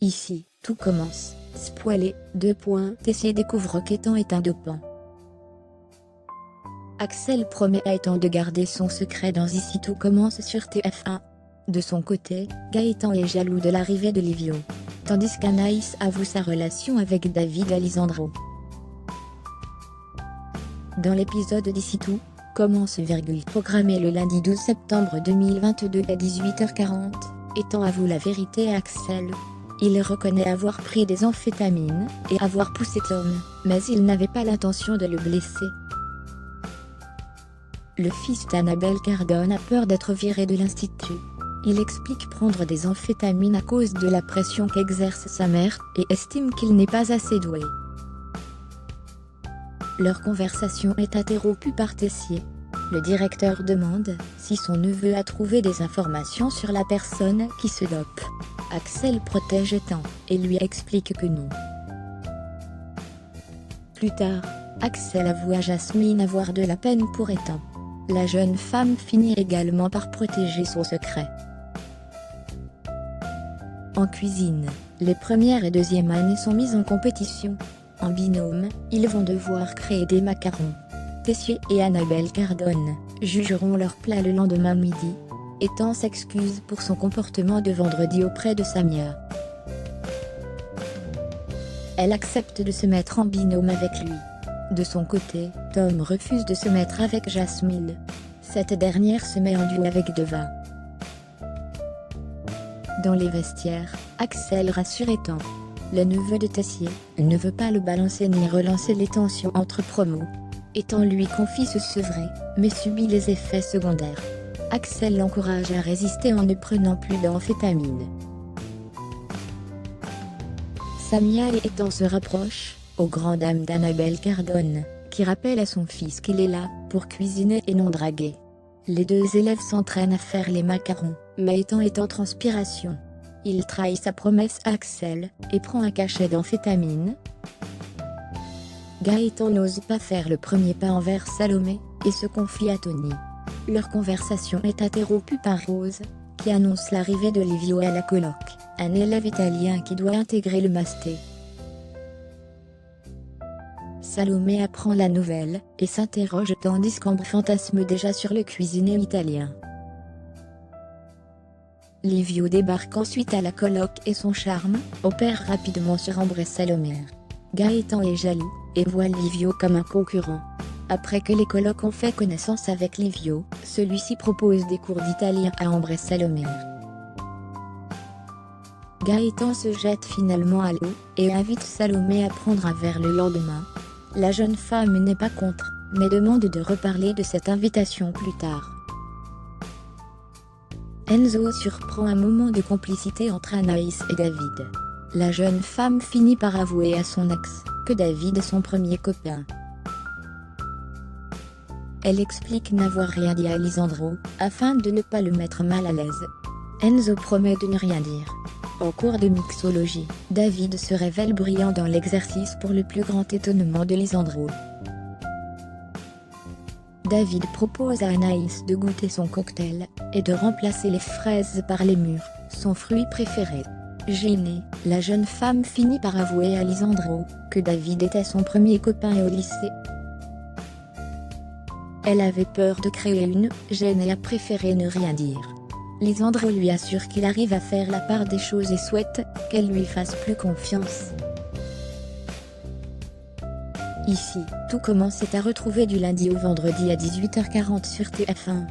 Ici, tout commence. Spoilé, Tessier découvre qu'Ethan est un dopant. Axel promet à Ethan de garder son secret dans Ici tout commence sur TF1. De son côté, Gaëtan est jaloux de l'arrivée de Livio. Tandis qu'Anaïs avoue sa relation avec David Alessandro. Dans l'épisode d'Ici tout commence, programmé le lundi 12 septembre 2022 à 18h40, Ethan avoue la vérité à Axel. Il reconnaît avoir pris des amphétamines et avoir poussé Tom, mais il n'avait pas l'intention de le blesser. Le fils d'Annabelle Cardone a peur d'être viré de l'institut. Il explique prendre des amphétamines à cause de la pression qu'exerce sa mère et estime qu'il n'est pas assez doué. Leur conversation est interrompue par Tessier. Le directeur demande si son neveu a trouvé des informations sur la personne qui se dope. Axel protège Ethan et lui explique que non. Plus tard, Axel avoue à Jasmine avoir de la peine pour Ethan. La jeune femme finit également par protéger son secret. En cuisine, les première et deuxième années sont mises en compétition. En binôme, ils vont devoir créer des macarons. Tessier et Annabelle Cardone jugeront leur plat le lendemain midi. Ethan s'excuse pour son comportement de vendredi auprès de Samia. Elle accepte de se mettre en binôme avec lui. De son côté, Tom refuse de se mettre avec Jasmine. Cette dernière se met en duo avec Deva. Dans les vestiaires, Axel rassure Ethan. Le neveu de Tessier ne veut pas le balancer ni relancer les tensions entre promos. Ethan lui confie se sevrer, mais subit les effets secondaires. Axel l'encourage à résister en ne prenant plus d'amphétamines. Samia et Ethan se rapprochent, aux grandes dames d'Annabelle Cardone, qui rappelle à son fils qu'il est là pour cuisiner et non draguer. Les deux élèves s'entraînent à faire les macarons, mais Ethan est en transpiration. Il trahit sa promesse à Axel et prend un cachet d'amphétamine. Gaëtan n'ose pas faire le premier pas envers Salomé et se confie à Tony. Leur conversation est interrompue par Rose, qui annonce l'arrivée de Livio à la coloc, un élève italien qui doit intégrer le Masté. Salomé apprend la nouvelle et s'interroge tandis qu'Ambre fantasme déjà sur le cuisinier italien. Livio débarque ensuite à la coloc et son charme opère rapidement sur Ambre et Salomé. Gaëtan est jaloux et voit Livio comme un concurrent. Après que les colocs ont fait connaissance avec Livio, celui-ci propose des cours d'italien à Ambre et Salomé. Gaëtan se jette finalement à l'eau et invite Salomé à prendre un verre le lendemain. La jeune femme n'est pas contre, mais demande de reparler de cette invitation plus tard. Enzo surprend un moment de complicité entre Anaïs et David. La jeune femme finit par avouer à son ex que David est son premier copain. Elle explique n'avoir rien dit à Alessandro, afin de ne pas le mettre mal à l'aise. Enzo promet de ne rien dire. En cours de mixologie, David se révèle brillant dans l'exercice pour le plus grand étonnement de Alessandro. David propose à Anaïs de goûter son cocktail, et de remplacer les fraises par les mûres, son fruit préféré. Gênée, la jeune femme finit par avouer à Alessandro que David était son premier copain au lycée. Elle avait peur de créer une gêne et a préféré ne rien dire. Alessandro lui assure qu'il arrive à faire la part des choses et souhaite qu'elle lui fasse plus confiance. Ici, tout commence est à retrouver du lundi au vendredi à 18h40 sur TF1.